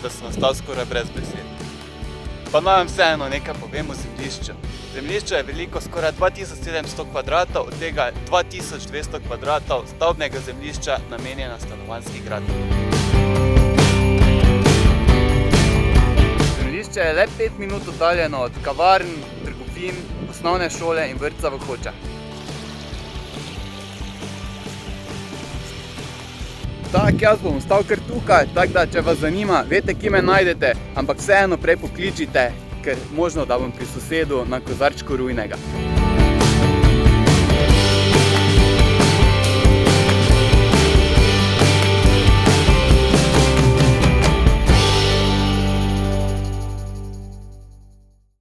da sem ostal skoraj brez besed. Pa naj vam vseeno nekaj povem o zemljišču. Zemljišče je veliko skoraj 2700 kvadratov, od tega 2200 kvadratov stavbnega zemljišča namenjena stanovanjski gradnji. Zemljišče je le 5 minut oddaljeno od kavarn, trgovin, osnovne šole in vrtca v Hočah. Tak, jaz bom ostal kar tukaj, tako da če vas zanima, veste, kje me najdete, ampak vseeno prej pokličite, ker možno, da bom pri sosedu na kozarčku rujnega.